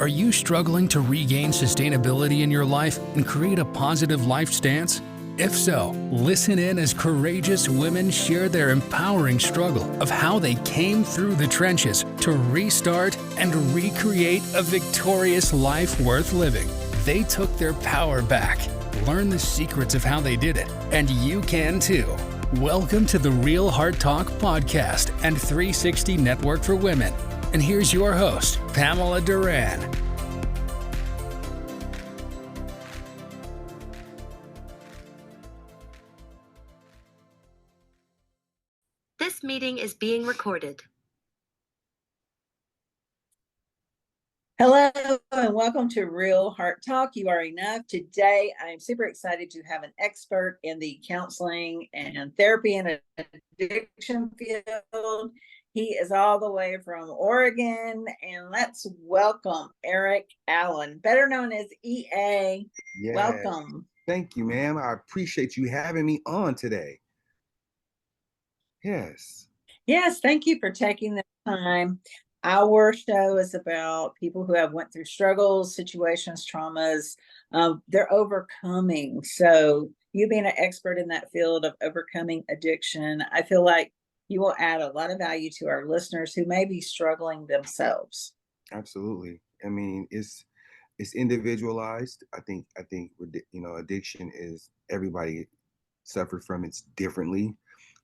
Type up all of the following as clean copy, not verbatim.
Are you struggling to regain sustainability in your life and create a positive life stance? If so, listen in as courageous women share their empowering struggle of how they came through the trenches to restart and recreate a victorious life worth living. They took their power back. Learn the secrets of how they did it, and you can too. Welcome to the Real Heart Talk podcast and 360 Network for Women. And here's your host, Pamela Duran. This meeting is being recorded. Hello and welcome to Real Heart Talk. You are enough. Today, I'm super excited to have an expert in the counseling and therapy and addiction field. He is all the way from Oregon, and let's welcome Eric Allen, better known as EA. Yes. Welcome. Thank you, ma'am. I appreciate you having me on today. Yes. Yes, thank you for taking the time. Our show is about people who have went through struggles, situations, traumas. They're overcoming. So you being an expert in that field of overcoming addiction, I feel like you will add a lot of value to our listeners who may be struggling themselves. Absolutely. I mean, it's individualized. I think addiction is, everybody suffers from it differently.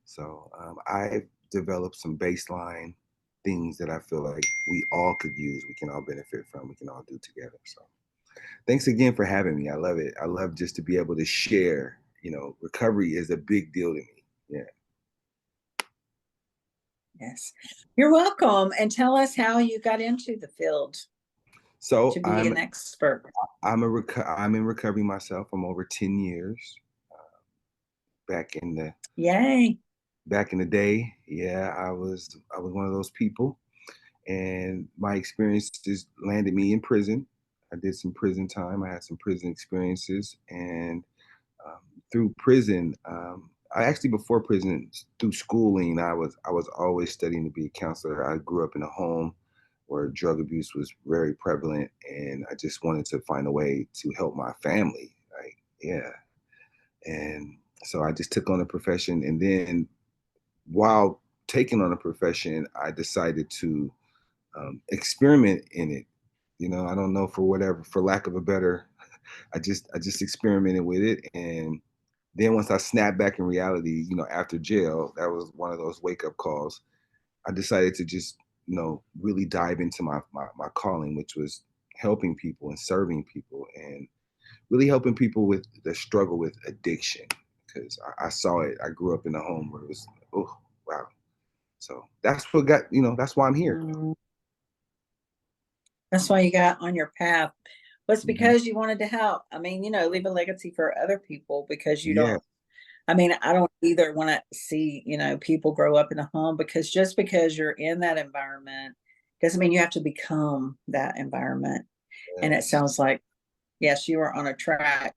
So I've developed some baseline things that I feel like we all could use, we can all benefit from, we can all do together. So thanks again for having me. I love it. I love just to be able to share. Recovery is a big deal to me. Yeah. Yes, you're welcome. And tell us how you got into the field. So to be an expert. I'm in recovery myself. I'm over 10 years. Back in the day, yeah, I was one of those people, and my experiences landed me in prison. I did some prison time. I had some prison experiences, and through prison, before prison, through schooling, I was always studying to be a counselor. I grew up in a home where drug abuse was very prevalent, and I just wanted to find a way to help my family. Right? Yeah, and so I just took on a profession, and then while taking on a profession, I decided to experiment in it. I don't know, for lack of a better, I just experimented with it, and then once I snapped back in reality, after jail, that was one of those wake up calls. I decided to just, really dive into my calling, which was helping people and serving people, and really helping people with the struggle with addiction, because I saw it. I grew up in a home where it was, oh, wow. So that's that's why I'm here. That's why you got on your path. Was because you wanted to help. I mean, leave a legacy for other people, because you don't. I mean, I don't either want to see, people grow up in a home, because just because you're in that environment doesn't mean you have to become that environment. Yes. And it sounds like, yes, you are on a track,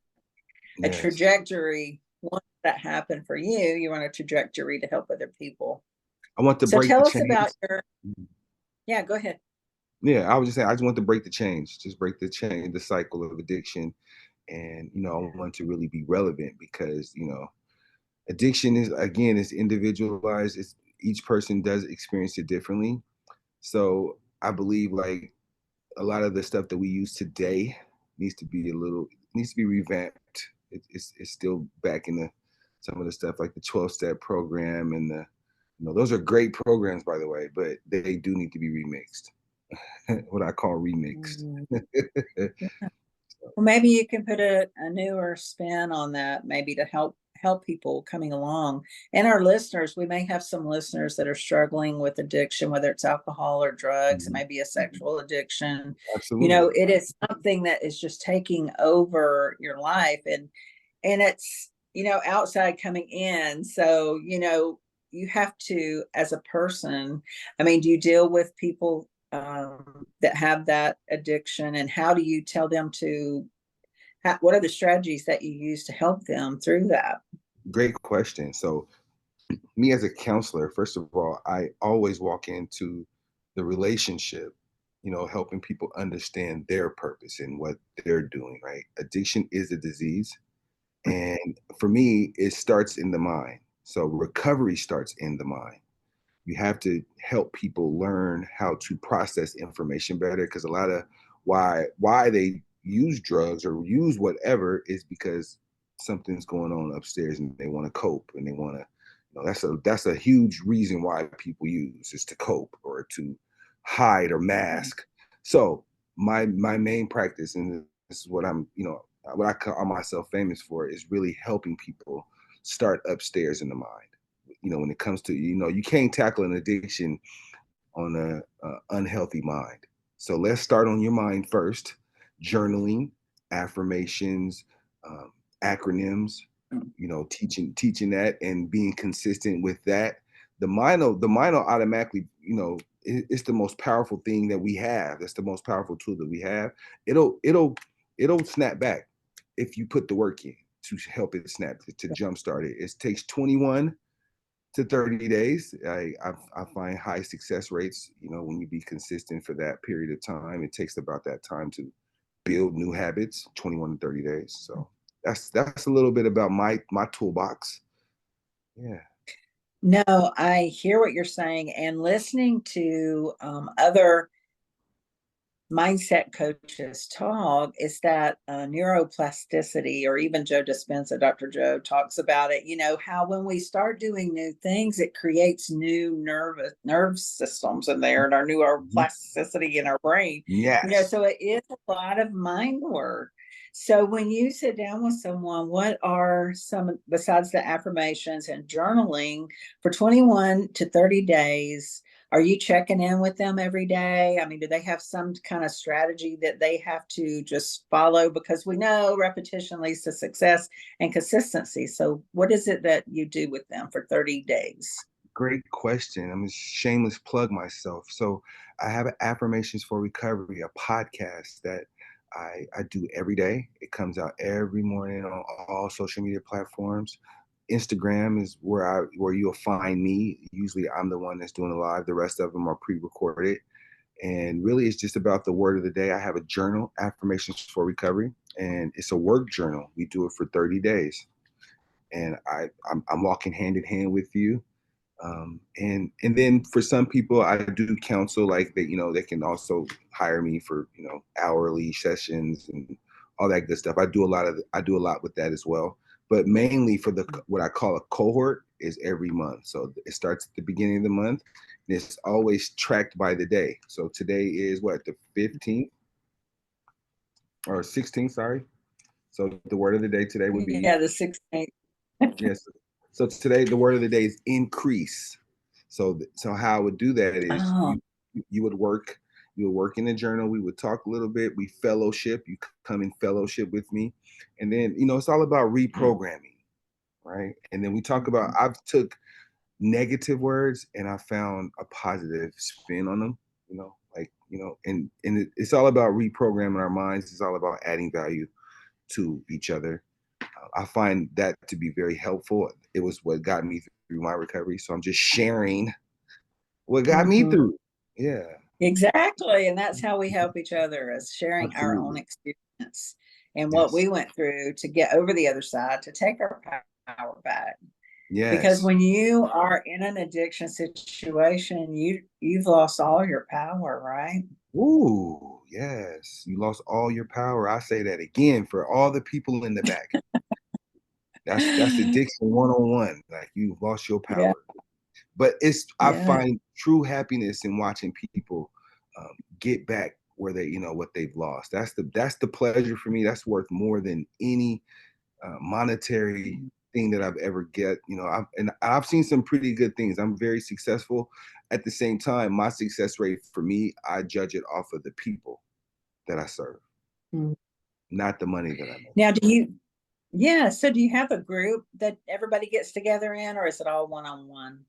a trajectory. Once that happened for you, you're on a trajectory to help other people. I want to break the chain. So tell us about your, yeah, go ahead. Yeah, I was just saying, I just want to break the change, just break the chain, the cycle of addiction. And, I want to really be relevant, because, addiction is individualized. Each person does experience it differently. So I believe like a lot of the stuff that we use today needs to be revamped. It's still back in some of the stuff like the 12-step program, and those are great programs, by the way, but they do need to be remixed. What I call remixed. Well, maybe you can put a newer spin on that, maybe to help people coming along. And our listeners, we may have some listeners that are struggling with addiction, whether it's alcohol or drugs, it might be a sexual addiction. Absolutely. It is something that is just taking over your life, and it's, outside coming in. So, you have to, as a person, I mean, do you deal with people that have that addiction, and how do you tell them what are the strategies that you use to help them through that? Great question. So me as a counselor, first of all, I always walk into the relationship helping people understand their purpose and what they're doing, right? Addiction is a disease. And for me, it starts in the mind. So recovery starts in the mind. You have to help people learn how to process information better, because a lot of why they use drugs or use whatever is because something's going on upstairs and they want to cope, and they want to, that's a huge reason why people use, is to cope or to hide or mask. So my main practice, and this is what what I call myself famous for, is really helping people start upstairs in the mind. When it comes to, you can't tackle an addiction on a unhealthy mind. So let's start on your mind first. Journaling, affirmations, acronyms, teaching that and being consistent with that. The mind will automatically, it's the most powerful thing that we have. That's the most powerful tool that we have. It'll snap back if you put the work in to help it snap, to jumpstart it. It takes 21 to 30 days. I find high success rates, when you be consistent for that period of time. It takes about that time to build new habits, 21 to 30 days. So that's a little bit about my toolbox. Yeah. No, I hear what you're saying, and listening to other mindset coaches talk is that neuroplasticity, or even Joe Dispenza, Dr. Joe talks about it, how when we start doing new things, it creates new nerve systems in there, and our neuroplasticity in our brain. Yes. So it is a lot of mind work. So when you sit down with someone, what are some, besides the affirmations and journaling, for 21 to 30 days, are you checking in with them every day? I mean, do they have some kind of strategy that they have to just follow? Because we know repetition leads to success and consistency. So what is it that you do with them for 30 days? Great question. I'm a shameless plug myself. So I have an Affirmations for Recovery, a podcast that I do every day. It comes out every morning on all social media platforms. Instagram is where you'll find me. Usually I'm the one that's doing it live. The rest of them are pre-recorded. And really it's just about the word of the day. I have a journal, Affirmations for Recovery, and it's a work journal. We do it for 30 days. And I'm walking hand in hand with you. And then for some people, I do counsel, like they, they can also hire me for, hourly sessions and all that good stuff. I do a lot with that as well. But mainly for what I call a cohort is every month. So it starts at the beginning of the month, and it's always tracked by the day. So today is what, the 15th or 16th, sorry. So the word of the day today would be, Yeah, the 16th. yes. So today the word of the day is increase. So how I would do that is Oh, you would work in the journal. We would talk a little bit. We fellowship. You come in fellowship with me, and then it's all about reprogramming, right? And then we talk about, I've took negative words and I found a positive spin on them. It's all about reprogramming our minds. It's all about adding value to each other. I find that to be very helpful. It was what got me through my recovery. So I'm just sharing what got me through. Yeah. exactly. And that's how we help each other, is sharing our own Absolutely. experience and what Yes. we went through to get over the other side, to take our power back. Because Yes. when you are in an addiction situation, you've lost all your power, right? Ooh, yes. You lost all your power. I say that again for all the people in the back. That's addiction 101. Like, you've lost your Yeah, power. But I yeah. find true happiness in watching people get back where they, what they've lost. That's the pleasure for me. That's worth more than any monetary thing that I've ever get. I've seen some pretty good things. I'm very successful. At the same time, my success rate, for me, I judge it off of the people that I serve, Mm. not the money that I make. Now, so do you have a group that everybody gets together in, or is it all one-on-one?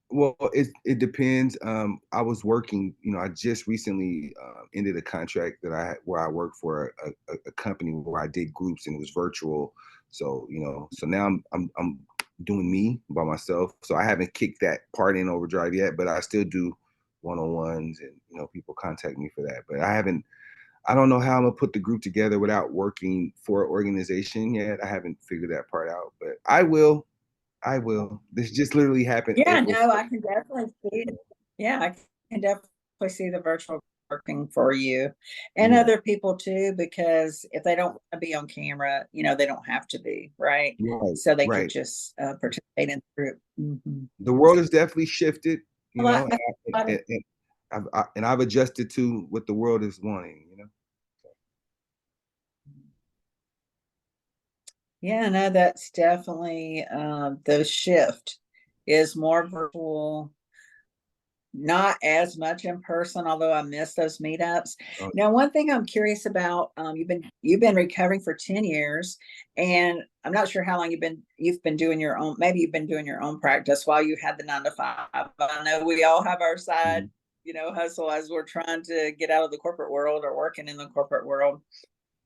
Well, it depends. I was working, I just recently ended a contract that I had, where I worked for a company where I did groups, and it was virtual. So, so now I'm doing me by myself. So I haven't kicked that part in overdrive yet, but I still do, one-on-ones, and people contact me for that. But I don't know how I'm gonna put the group together without working for an organization yet. I haven't figured that part out, but I will. This just literally happened Yeah, April no, 1st. I can definitely see it. Yeah, I can definitely see the virtual working for you and Yeah, other people too, because if they don't want to be on camera, they don't have to be, right? right, So they could right. just participate in the group. The world has definitely shifted, Well, and I've adjusted to what the world is wanting. yeah, no, that's definitely the shift is more virtual, not as much in person, although I miss those meetups. Oh, Now, one thing I'm curious about, you've been recovering for 10 years, and I'm not sure how long you've been doing your own, maybe you've been doing your own practice while you had the 9 to 5. I know we all have our side, mhm, hustle as we're trying to get out of the corporate world or working in the corporate world.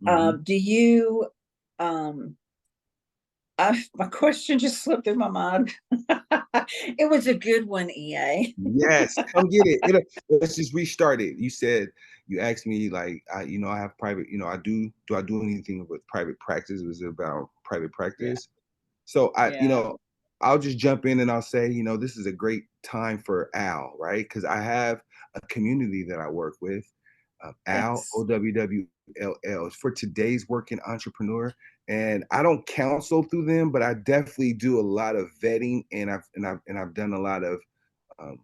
mhm. Do you um my question just slipped through my mind. It was a good one, EA. Yes, come get it. Let's just restart it. You asked me like, I have private. Do I do anything with private practice? Was it about private Yeah. practice? So Yeah. I'll just jump in and I'll say, this is a great time for Al, right? Because I have a community that I work with, Al, Yes. OWWLL, for today's working entrepreneur. And I don't counsel through them, but I definitely do a lot of vetting, and I've done a lot of um,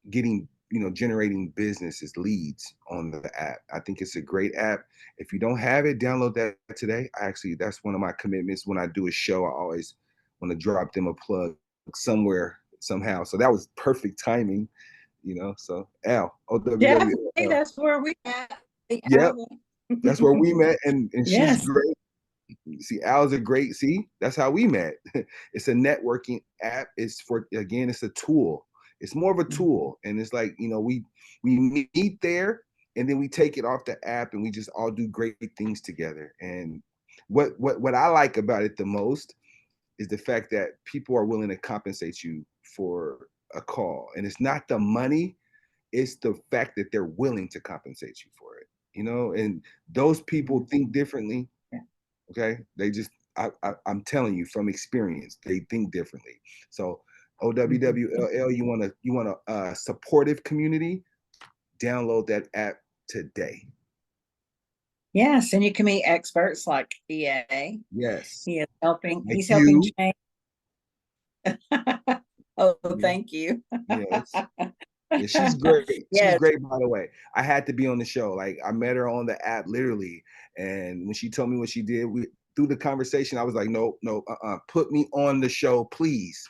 getting, generating businesses leads on the app. I think it's a great app. If you don't have it, download that today. That's one of my commitments. When I do a show, I always want to drop them a plug somewhere, somehow. So that was perfect timing, So Al, Definitely, OWWL. that's where we at. The Yep, album. that's where we met, and she's Yes. great. See, Al's a great. See, that's how we met. It's a networking app. It's a tool. It's more of a tool, and it's like we meet there, and then we take it off the app, and we just all do great things together. And what I like about it the most is the fact that people are willing to compensate you for a call, and it's not the money; it's the fact that they're willing to compensate you for it. And those people think differently. Yeah. Okay, I'm telling you from experience, they think differently. So OWWLL, you want a supportive community? Download that app today. Yes, and you can meet experts like EA. Yes, He is helping. like He's helping you. change. Oh, Yeah. thank you. Yes. Yeah, she's great. She's Yes. great, by the way. I had to be on the show. Like, I met her on the app literally, and when she told me what she did, through the conversation, I was like, no, no, put me on the show, please.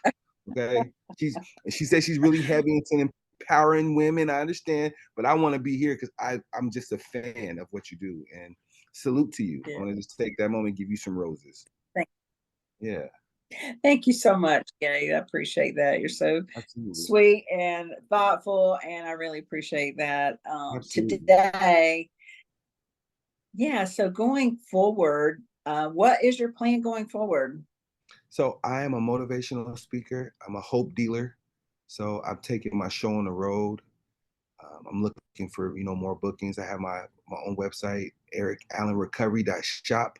Okay. She said she's really heavy into empowering women. I understand, but I want to be here because I'm just a fan of what you do. And salute to you. I Yeah. want to just take that moment and give you some roses. Thank, Yeah, thank you so much, Gay. I appreciate that. You're so absolutely. sweet and thoughtful, and I really appreciate that. Absolutely. Today, yeah. So going forward, what is your plan going forward? So I am a motivational speaker. I'm a hope dealer. So I've taken my show on the road. I'm looking for more bookings. I have my own website, ericallenrecovery.shop,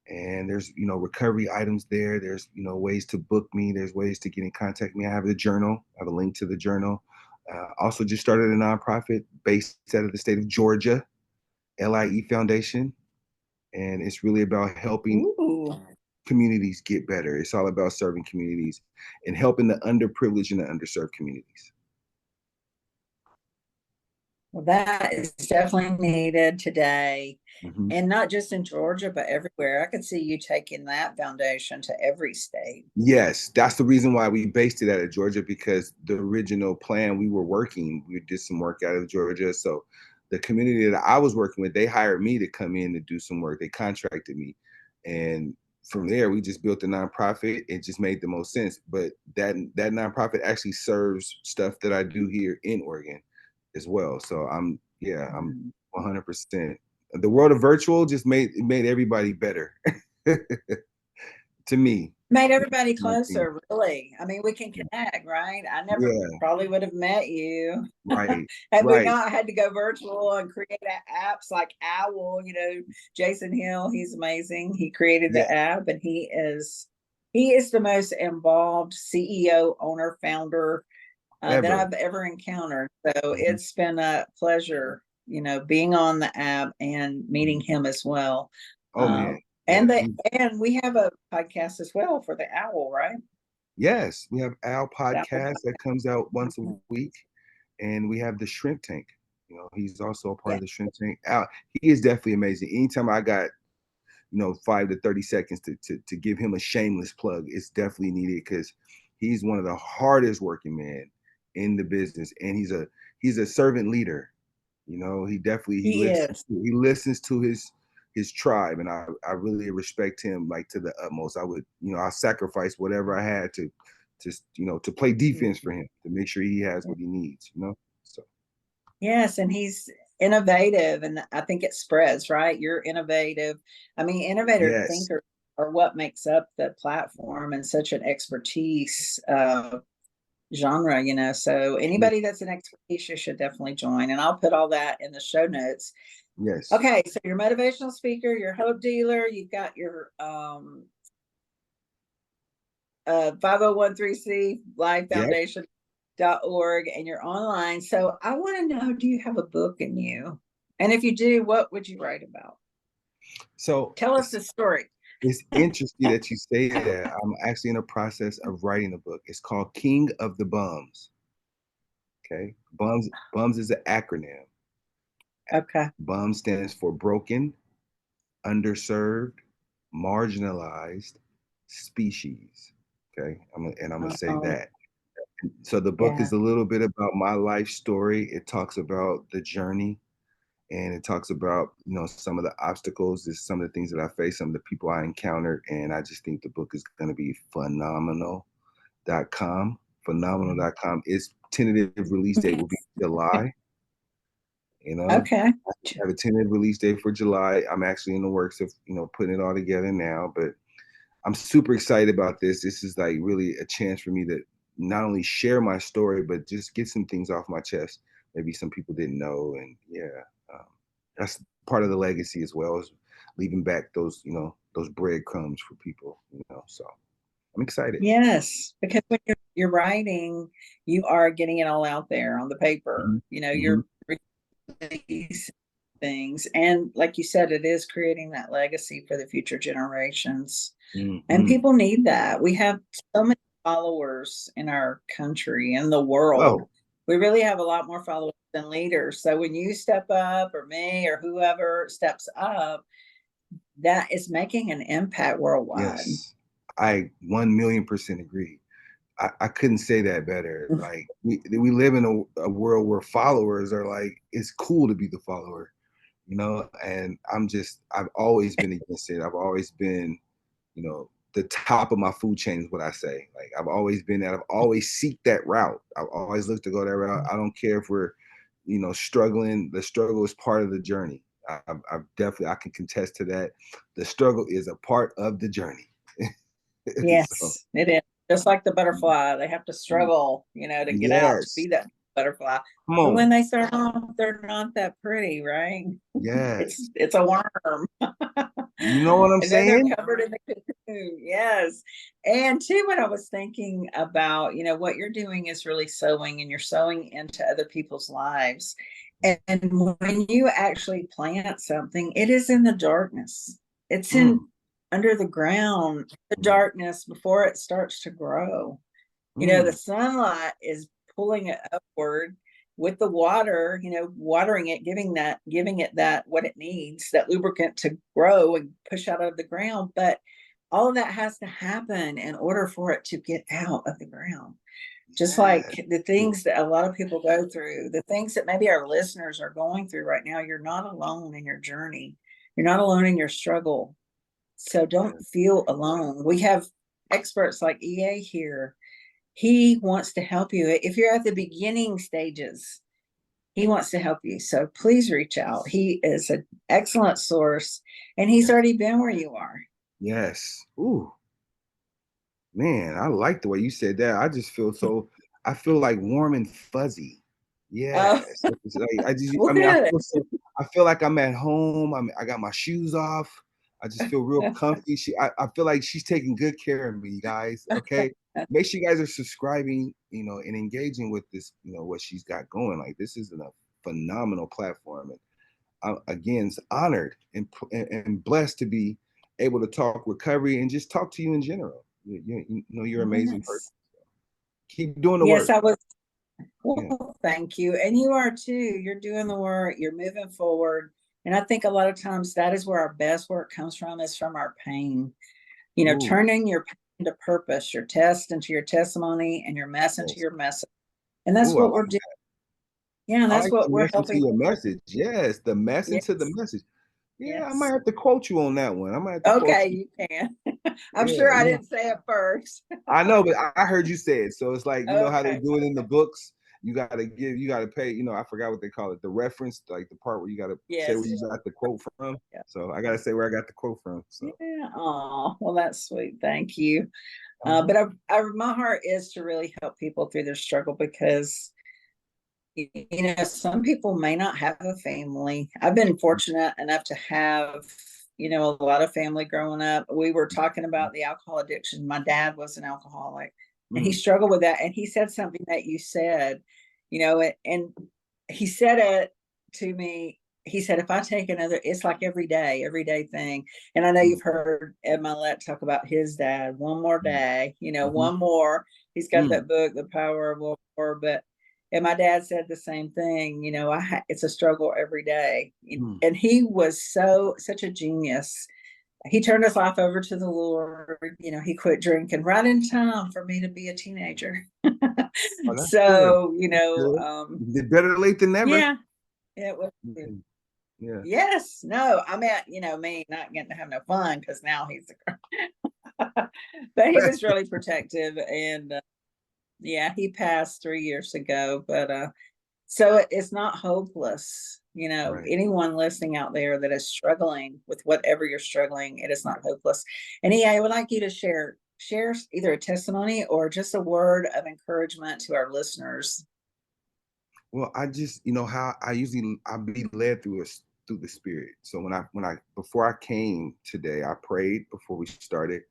and there's recovery items there. There's ways to book me. There's ways to get in contact with me. I have the journal. I have a link to the journal. Also, just started a nonprofit based out of the state of Georgia, LIE Foundation, and it's really about helping Ooh, communities get better. It's all about serving communities and helping the underprivileged and the underserved communities. well, that is definitely needed today. Mhm. And not just in Georgia, but everywhere. I could see you taking that foundation to every state. Yes, that's the reason why we based it out of Georgia, because the original plan we did some work out of Georgia. So the community that I was working with, they hired me to come in to do some work. They contracted me. And from there, we just built a nonprofit. It just made the most sense. But that nonprofit actually serves stuff that I do here in Oregon as well. So I'm Mhm. 100%. The world of virtual just made everybody better to me. Made everybody My team. closer, really. I mean, we can Yeah. connect, right? I never Yeah. probably would have met you Right. had we Right. not had to go virtual and create apps like Owl. Jason Hill, he's amazing. He created Yeah. the app, and he is the most involved CEO, owner, founder that Ever. I've ever encountered. So Mhm. it's been a pleasure, being on the app and meeting him as well. Oh man. And Yeah. they and we have a podcast as well for the Owl, right? Yes, we have Al The Owl podcast that comes out once a podcast. week, and we have the Shrimp Tank. He's also a part Yeah, of the Shrimp Tank. Al, he is definitely amazing. Anytime I got 5 to 30 seconds to give him a shameless plug, it's definitely needed because he's one of the hardest working men in the business, and he's a servant leader. He definitely he he listens is. he listens to his tribe, and I really respect him like to the utmost. I sacrifice whatever I had to play defense for him, to make sure he has what he needs. So Yes, and he's innovative, and I think it spreads, right? You're innovative. I mean, innovator yes, thinkers are what makes up the platform and such an expertise genre. So yes, anybody that's an expertise, you should definitely join. And I'll put all that in the show notes. yes, Okay, so you're a motivational speaker, you're a hope dealer, you've got your 501c Life yep. Foundation.org, and you're online. So I want to know, do you have a book in you? And if you do, what would you write about? So Tell us the story. it's interesting that you say that. I'm actually in the process of writing a book. It's called King of the Bums. Okay, Bums is an acronym. Okay. BUM stands for broken, underserved, marginalized species. Okay, I'm gonna say Oh, that. So the book yeah. is a little bit about my life story. It talks about the journey, and it talks about some of the obstacles, just some of the things that I faced, some of the people I encountered, and I just think the book is going to be phenomenal.com. Phenomenal.com. Its tentative release date will be July. Okay. I have a tentative release date for July. I'm actually in the works of putting it all together now, but I'm super excited about this. This is like really a chance for me to not only share my story, but just get some things off my chest. Maybe some people didn't know, and yeah, um, that's part of the legacy as well, as leaving back those breadcrumbs for people. So I'm excited. Yes, because when you're writing, you are getting it all out there on the paper. Hmm. Hmm. You're releasing things. And like you said, it is creating that legacy for the future generations. And Hmm. people need that. We have so many followers in our country and the world. Oh, We really have a lot more followers than leaders. So when you step up, or me, or whoever steps up, that is making an impact worldwide. yes, I 1,000,000% agree. I couldn't say that better. Like we live in a world where followers are like, it's cool to be the follower. And I've always been against it. I've always been, the top of my food chain is what I say. Like I've always been that. I've always seek that route. I've always looked to go that route. I don't care if we're, struggling. The struggle is part of the journey. I've definitely, I can contest to that. The struggle is a part of the journey. So, Yes, it is. Just like the butterfly, they have to struggle, to get out to yes, be that butterfly. come But on. when they start off, they're not that pretty, right? Yes. It's a worm. You know what I'm And then they're saying? covered in the cocoon. Yes. And too, what I was thinking about, what you're doing is really sowing, and you're sowing into other people's lives. And when you actually plant something, it is in the darkness. It's in Mm, under the ground, the mm, darkness before it starts to grow. The mm. sunlight is pulling it upward with the water, watering it, giving it that what it needs, that lubricant to grow and push out of the ground. But all of that has to happen in order for it to get out of the ground. Just Yeah. like the things that a lot of people go through, the things that maybe our listeners are going through right now, you're not alone in your journey. You're not alone in your struggle. So don't Yeah. feel alone. We have experts like EA here. He wants to help you. If you're at the beginning stages, he wants to help you. So please reach out. He is an excellent source, and he's Yes. already been where you are. Yes. Ooh. Man, I like the way you said that. I just feel so, I feel like warm and fuzzy. Oh, Yes. It's like, well, I mean, good. I feel like I'm at home. I got my shoes off. I just feel real comfy. I feel like she's taking good care of me, guys. Okay. Make sure you guys are subscribing, and engaging with this, what she's got going. Like, this is a phenomenal platform. And again, it's honored and blessed to be able to talk recovery and just talk to you in general. You're an amazing person. Yes. Keep doing the Yes, work. I was. Yeah. Well, thank you. And you are too. You're doing the work, you're moving forward. And I think a lot of times that is where our best work comes from, is from our pain. Ooh, Turning your pain into purpose, your test into your testimony, and your mess into yes. your message. And that's Ooh, I what like we're doing. that. Yeah, and I that's like the what we're mess into helping. your message. Yes, the mess into the Yes, message. Yeah, I might yes. have to quote you on that one. I might have to quote Okay, you. you can. I'm Yeah, sure I didn't say it first. I know, but I heard you say it. So it's like, how they Okay. do it in the books. You gotta pay, I forgot what they call it, the reference, like the part where you gotta say where Yes. you got the quote from. Yeah. So I gotta say where I got the quote from. So Yeah. Oh, well, that's sweet. Thank you. uh-huh. But my heart is to really help people through their struggle, because some people may not have a family. I've been fortunate enough to have, a lot of family growing up. We were talking about the alcohol addiction. My dad was an alcoholic, and he Mm, struggled with that. And he said something that you said, and he said it to me. He said, if I take another, it's like every day thing. And I know mm, you've heard Ed Milet talk about his dad, one more mm, day, mhm, one more. He's got mm, that book, The Power of War, but and my dad said the same thing. It's a struggle every day. mm. And he was such a genius. He turned us off over to the Lord. He quit drinking right in time for me to be a teenager. Oh, that's good. So, That's good. Did better late than never. yeah, it was. Mhm. Yeah. Yes, no, I meant, me not getting to have no fun, because now he's but he was really protective. And yeah, he passed 3 years ago, but so it's not hopeless. Right. Anyone listening out there that is struggling with whatever you're struggling, it is not hopeless. And I would like you to share either a testimony or just a word of encouragement to our listeners. Well, I just, how I be led through the spirit. So before I came today, I prayed before we started,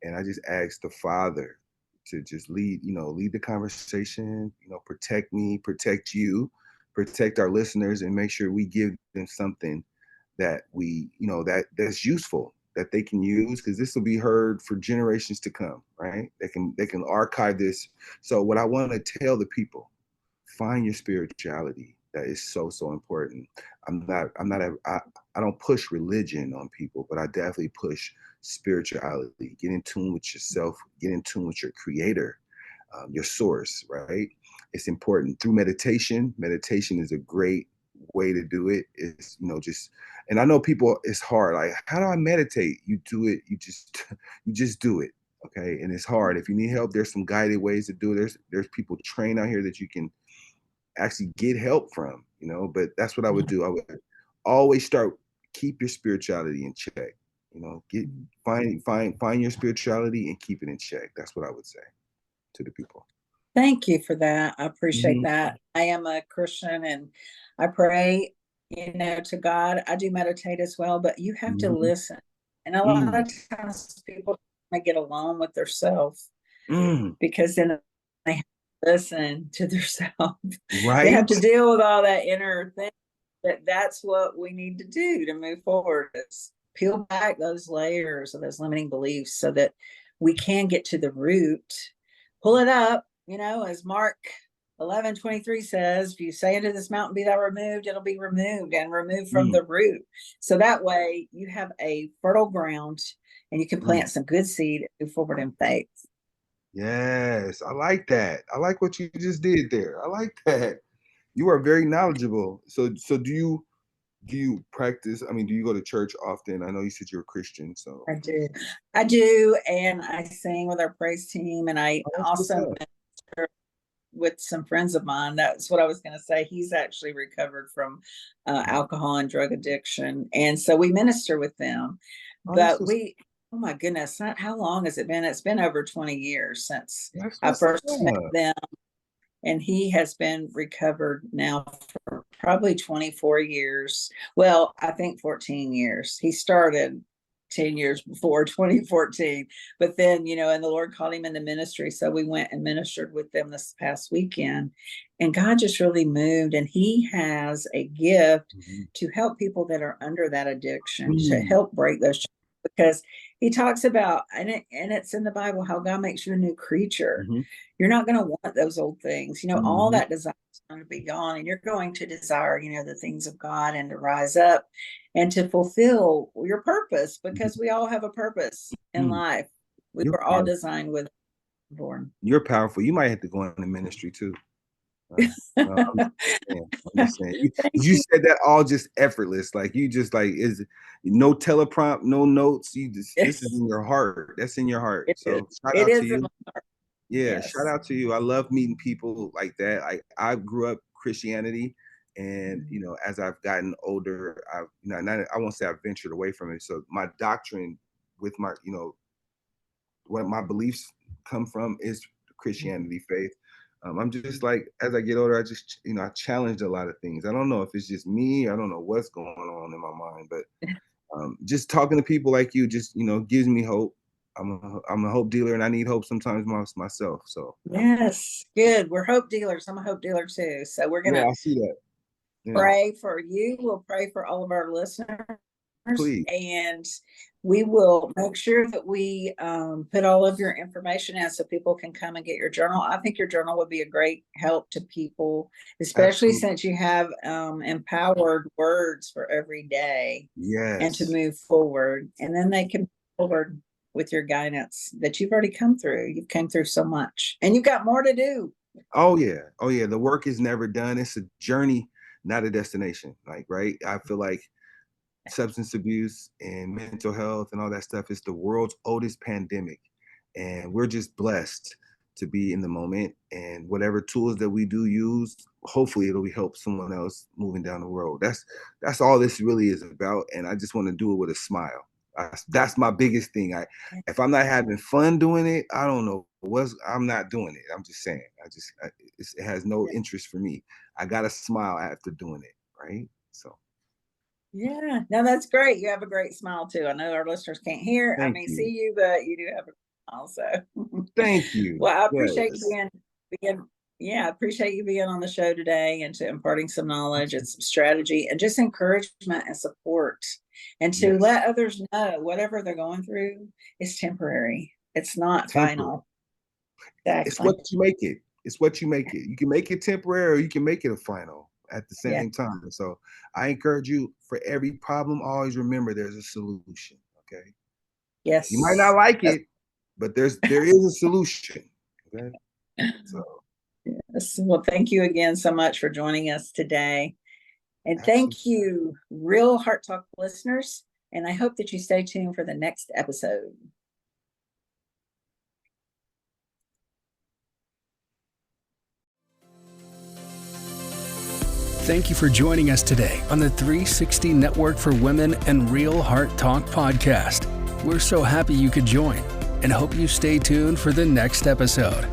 and I just asked the Father to just lead the conversation, protect me, protect you, protect our listeners, and make sure we give them something that that's useful, that they can use, because this will be heard for generations to come, right? They can archive this. So what I want to tell the people: find your spirituality. That is so, so important. I don't push religion on people, but I definitely push spirituality. Get in tune with yourself, get in tune with your creator, your source, right? It's important through meditation. Meditation is a great way to do it. It's, just, and I know people, it's hard. Like, how do I meditate? You do it. You just do it. Okay. And it's hard. If you need help, there's some guided ways to do it. There's people trained out here that you can actually get help from, but that's what I would do. I would always keep your spirituality in check, get find your spirituality and keep it in check. That's what I would say to the people. Thank you for that. I appreciate Mhm. that. I am a Christian, and I pray, to God. I do meditate as well, but you have to Mhm. listen. And a lot Mm. of times people may get alone with themselves, Mm. because then they have to listen to themselves. They have Right. to deal with all that inner thing. That's what we need to do to move forward, is peel back those layers of those limiting beliefs, so that we can get to the root, pull it up, as Mark 11:23 says, if you say unto this mountain, be thou removed, it'll be removed, and removed from Mm. the root. So that way you have a fertile ground, and you can Mm. plant some good seed and move forward in faith. Yes, I like that. I like what you just did there. I like that. You are very knowledgeable. So do you practice? I mean, do you go to church often? I know you said you're a Christian, so. I do, and I sing with our praise team, and I Oh, that's what's also up. minister with some friends of mine. That's what I was going to say. He's actually recovered from Mhm. alcohol and drug addiction, and so we minister with them. Oh, that's But what's. Oh my goodness, how long has it been? It's been over 20 years since That's I what's first met up. them, and he has been recovered now for probably 24 years. Well, I think 14 years. He started 10 years before 2014, but then, and the Lord called him into ministry, so we went and ministered with them this past weekend, and God just really moved, and he has a gift Mhm. to help people that are under that addiction, to Mm. help break those chains, because he talks about, and it's in the Bible, how God makes you a new creature. Mhm. You're not going to want those old things. All Mhm. that desire is going to be gone, and you're going to desire, the things of God, and to rise up and to fulfill your purpose, Mhm. because we all have a purpose in Mm. life. We You're were all powerful. designed with born. You're powerful. You might have to go into ministry too. Uh, I'm just saying. I'm just saying. Thank You you. said that all just effortless. Like you just like is no teleprompt, no notes. You just this is in your heart. That's in your heart. It is. So shout It out to is in you. my heart. Yeah, shout Yes. out to you. I love meeting people like that. I grew up Christianity, and as I've gotten older, I've not, I won't say I've ventured away from it. So my doctrine with my what my beliefs come from is Christianity faith. I'm just like as I get older, I just I challenged a lot of things. I don't know if it's just me. I don't know what's going on in my mind, but just talking to people like you just gives me hope. I'm a hope dealer, and I need hope sometimes myself. So Yes. Good. We're hope dealers. I'm a hope dealer too. So we're yeah, gonna I see that. Yeah, pray for you. We'll pray for all of our listeners, please. and we will make sure that we put all of your information in so people can come and get your journal. I think your journal would be a great help to people, especially Absolutely. since you have empowered words for every day and to Yes. move forward. And then they can move forward with your guidance that you've already come through. You've come through so much, and you've got more to do. Oh yeah. Oh yeah. The work is never done. It's a journey, not a destination. Like, right? I feel like substance abuse and mental health and all that stuff is the world's oldest pandemic. And we're just blessed to be in the moment. And whatever tools that we do use, hopefully it'll help someone else moving down the road. That's all this really is about. And I just want to do it with a smile. That's my biggest thing. If I'm not having fun doing it, I don't know I'm not doing it. I'm just saying. It has no interest for me. I got to smile after doing it, right? So Yeah, no, that's great. You have a great smile too. I know our listeners can't hear, thank see you. you, but you do have a smile. So, Thank you. well, I appreciate you Yes. being, yeah, I appreciate you being on the show today and to imparting some knowledge and some strategy and just encouragement and support, and to Yes. let others know whatever they're going through is temporary. It's not Temporary. final. It's Exactly. what you make it. It's what you make it. You can make it temporary, or you can make it a final at the Yeah. same time. So I encourage you, for every problem, always remember there's a solution. Okay. You might not Yes. like it, but there is a solution. Okay. So Yes. Well, thank you again so much for joining us today. And absolutely. thank you, Real Heart Talk listeners. And I hope that you stay tuned for the next episode. Thank you for joining us today on the 360 Network for Women and Real Heart Talk podcast. We're so happy you could join and hope you stay tuned for the next episode.